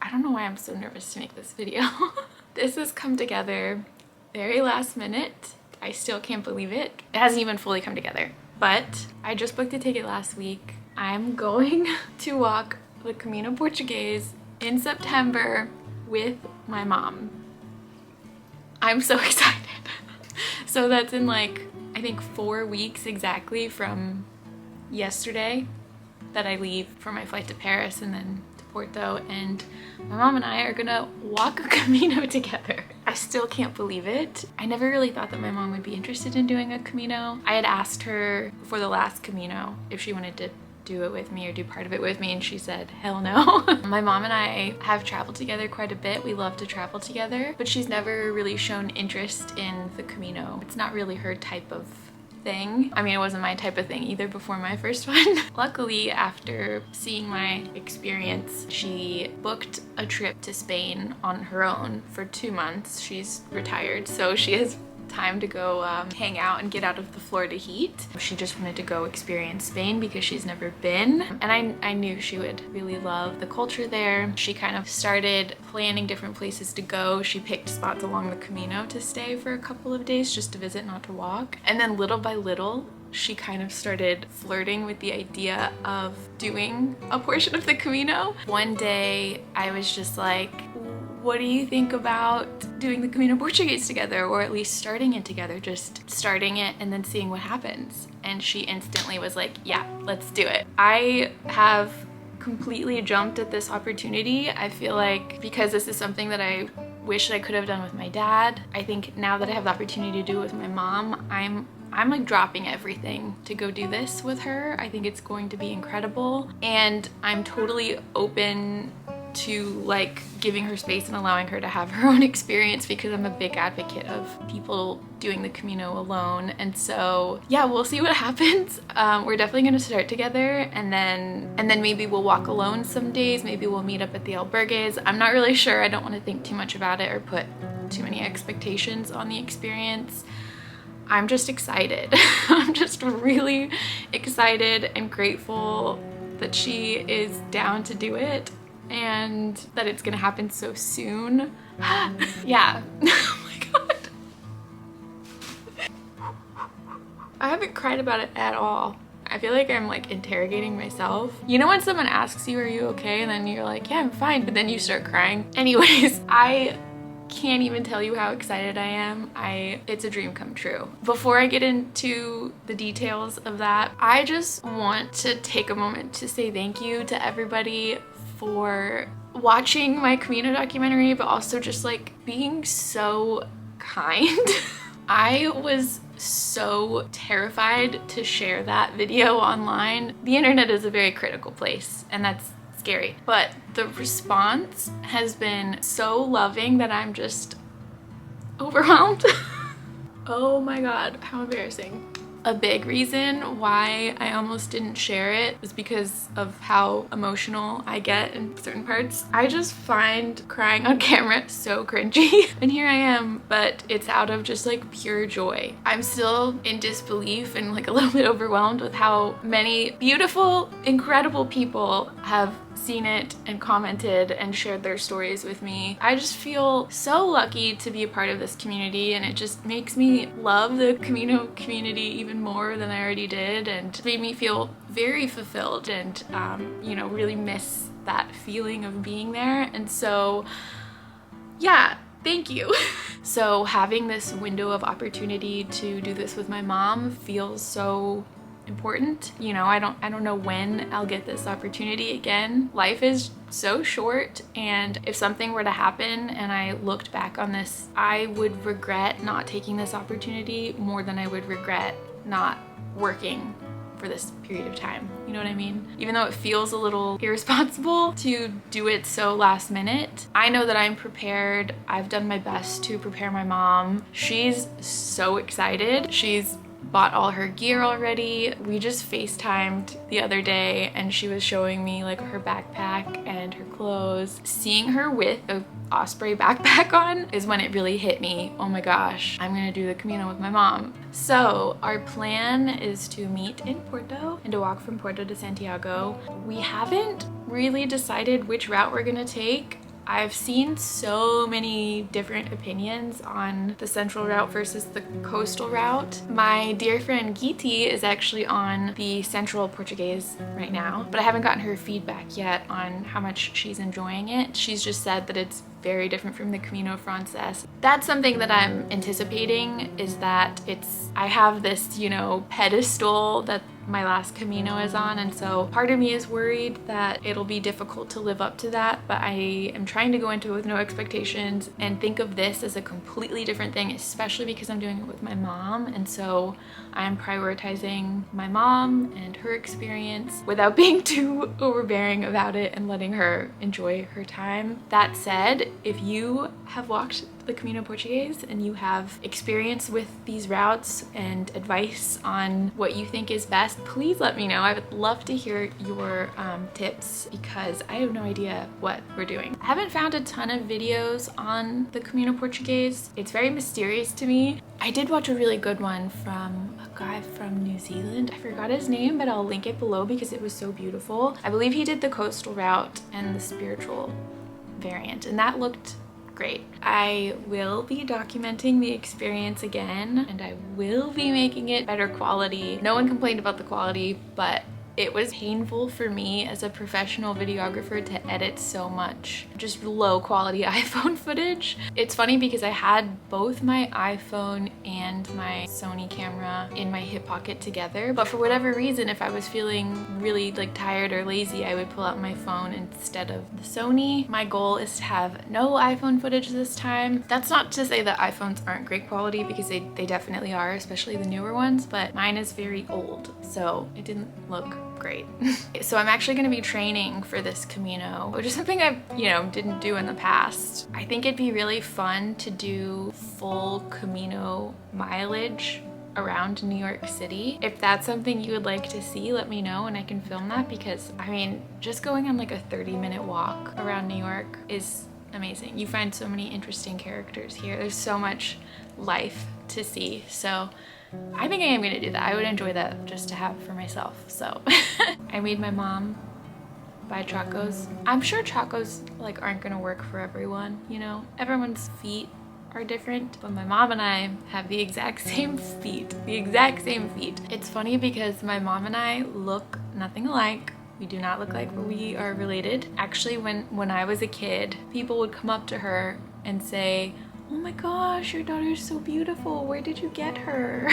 I don't know why I'm so nervous to make this video. This has come together very last minute. I still can't believe it. It hasn't even fully come together, but I just booked a ticket last week. I'm going to walk the Camino Portuguese in September with my mom. I'm so excited. So that's in like, I think 4 weeks exactly from yesterday that I leave for my flight to Paris and then to Porto, and my mom and I are gonna walk a Camino together. I still can't believe it. I never really thought that my mom would be interested in doing a Camino. I had asked her for the last Camino if she wanted to do it with me or do part of it with me, and she said hell no. My mom and I have traveled together quite a bit. We love to travel together, but she's never really shown interest in the Camino. It's not really her type of thing. I mean, it wasn't my type of thing either before my first one. Luckily, after seeing my experience, she booked a trip to Spain on her own for 2 months. She's retired, so she has time to go hang out and get out of the Florida heat. She just wanted to go experience Spain because she's never been, and I knew she would really love the culture there. She kind of started planning different places to go. She picked spots along the Camino to stay for a couple of days just to visit, not to walk. And then little by little, she kind of started flirting with the idea of doing a portion of the Camino. One day I was just like, what do you think about doing the Camino Portuguese together, or at least starting it together, just starting it and then seeing what happens? And she instantly was like, yeah, let's do it. I have completely jumped at this opportunity. I feel like because this is something that I wish I could have done with my dad, I think now that I have the opportunity to do it with my mom, I'm like dropping everything to go do this with her. I think it's going to be incredible, and I'm totally open to like giving her space and allowing her to have her own experience, because I'm a big advocate of people doing the Camino alone. And so yeah, we'll see what happens. We're definitely gonna start together, and then maybe we'll walk alone some days. Maybe we'll meet up at the albergues. I'm not really sure. I don't want to think too much about it or put too many expectations on the experience. I'm just excited. I'm just really excited and grateful that she is down to do it, and that it's gonna happen so soon. Yeah. Oh my god. I haven't cried about it at all. I feel like I'm like interrogating myself. You know when someone asks you, are you okay? And then you're like, yeah, I'm fine. But then you start crying. Anyways, I can't even tell you how excited I am. It's a dream come true. Before I get into the details of that, I just want to take a moment to say thank you to everybody for watching my Camino documentary, but also just like being so kind. I was so terrified to share that video online. The internet is a very critical place, and that's scary, but the response has been so loving that I'm just overwhelmed. Oh my god, how embarrassing. A big reason why I almost didn't share it was because of how emotional I get in certain parts. I just find crying on camera so cringy. And here I am, but it's out of just like pure joy. I'm still in disbelief and like a little bit overwhelmed with how many beautiful, incredible people have seen it and commented and shared their stories with me. I just feel so lucky to be a part of this community, and it just makes me love the Camino community even more than I already did, and made me feel very fulfilled and you know, really miss that feeling of being there. And so yeah, thank you. So having this window of opportunity to do this with my mom feels so important. You know, I don't know when I'll get this opportunity again. Life is so short, and if something were to happen and I looked back on this, I would regret not taking this opportunity more than I would regret not working for this period of time. You know what I mean? Even though it feels a little irresponsible to do it so last minute, I know that I'm prepared. I've done my best to prepare my mom. She's so excited. She's bought all her gear already. We just FaceTimed the other day, and she was showing me like her backpack and her clothes. Seeing her with a Osprey backpack on is when it really hit me. Oh my gosh, I'm gonna do the Camino with my mom. So our plan is to meet in Porto and to walk from Porto to Santiago. We haven't really decided which route we're gonna take. I've seen so many different opinions on the central route versus the coastal route. My dear friend Giti is actually on the central Portuguese right now, but I haven't gotten her feedback yet on how much she's enjoying it. She's just said that it's very different from the Camino Frances. That's something that I'm anticipating, is that I have this, you know, pedestal that my last Camino is on, and so part of me is worried that it'll be difficult to live up to that, but I am trying to go into it with no expectations and think of this as a completely different thing, especially because I'm doing it with my mom, and so I'm prioritizing my mom and her experience without being too overbearing about it and letting her enjoy her time. That said, if you have walked the Camino Portuguese and you have experience with these routes and advice on what you think is best, please let me know. I would love to hear your tips, because I have no idea what we're doing. I haven't found a ton of videos on the Camino Portuguese. It's very mysterious to me. I did watch a really good one from a guy from New Zealand. I forgot his name, but I'll link it below because it was so beautiful. I believe he did the coastal route and the spiritual variant, and that looked great. I will be documenting the experience again, and I will be making it better quality. No one complained about the quality, but it was painful for me as a professional videographer to edit so much just low quality iPhone footage. It's funny because I had both my iPhone and my Sony camera in my hip pocket together, but for whatever reason, if I was feeling really like tired or lazy, I would pull out my phone instead of the Sony. My goal is to have no iPhone footage this time. That's not to say that iPhones aren't great quality, because they definitely are, especially the newer ones, but mine is very old, so it didn't look great. So I'm actually going to be training for this Camino, which is something I, didn't do in the past. I think it'd be really fun to do full Camino mileage around New York City. If that's something you would like to see, let me know and I can film that, because I mean, just going on like a 30-minute walk around New York is amazing. You find so many interesting characters here. There's so much life to see. So I think I am gonna do that. I would enjoy that just to have for myself. So I made my mom buy chacos. I'm sure chacos like aren't gonna work for everyone, everyone's feet are different, but my mom and I have the exact same feet, It's funny because my mom and I look nothing alike. We do not look like we are related. Actually, when I was a kid, people would come up to her and say, "Oh my gosh, your daughter's so beautiful. Where did you get her?"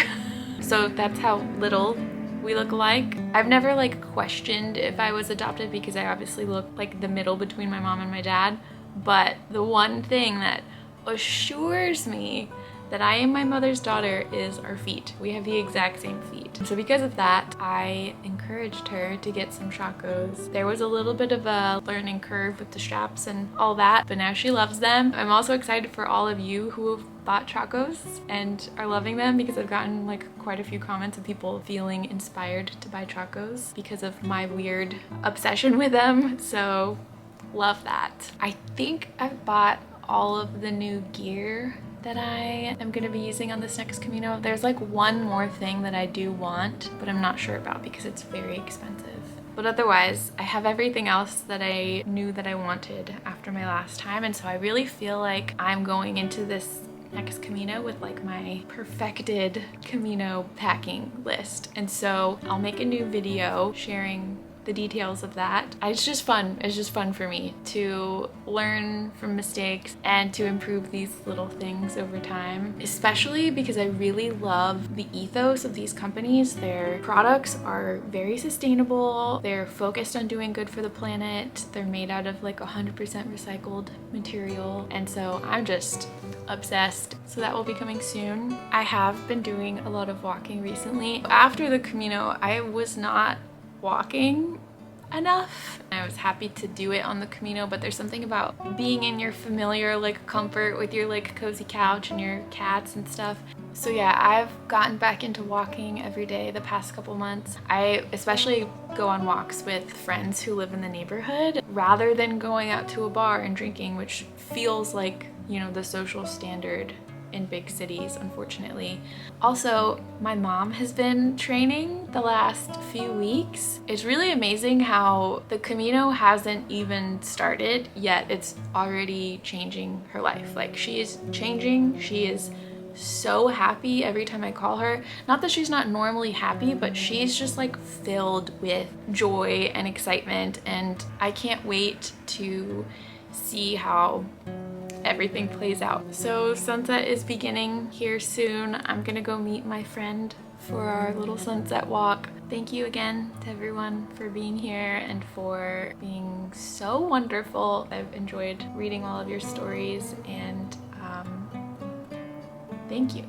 So that's how little we look alike. I've never questioned if I was adopted, because I obviously look like the middle between my mom and my dad. But the one thing that assures me that I am my mother's daughter is our feet. We have the exact same feet. So because of that, I encouraged her to get some chacos. There was a little bit of a learning curve with the straps and all that, but now she loves them. I'm also excited for all of you who have bought chacos and are loving them, because I've gotten quite a few comments of people feeling inspired to buy chacos because of my weird obsession with them. So love that. I think I've bought all of the new gear that I am going to be using on this next Camino. There's one more thing that I do want, but I'm not sure about because it's very expensive. But otherwise, I have everything else that I knew that I wanted after my last time, and so I really feel like I'm going into this next Camino with my perfected Camino packing list. And so I'll make a new video sharing the details of that. It's just fun. It's just fun for me to learn from mistakes and to improve these little things over time, especially because I really love the ethos of these companies. Their products are very sustainable. They're focused on doing good for the planet. They're made out of 100% recycled material. And so I'm just obsessed. So that will be coming soon. I have been doing a lot of walking recently. After the Camino, I was not walking enough. I was happy to do it on the Camino, but there's something about being in your familiar comfort with your cozy couch and your cats and stuff. So yeah, I've gotten back into walking every day the past couple months. I especially go on walks with friends who live in the neighborhood rather than going out to a bar and drinking, which feels like, the social standard in big cities, unfortunately. Also, my mom has been training the last few weeks. It's really amazing how the Camino hasn't even started yet it's already changing her life. Like, she is changing. She is so happy every time I call her. Not that she's not normally happy, but she's just like filled with joy and excitement, and I can't wait to see how everything plays out. So sunset is beginning here soon. I'm gonna go meet my friend for our little sunset walk. Thank you again to everyone for being here and for being so wonderful. I've enjoyed reading all of your stories, and thank you.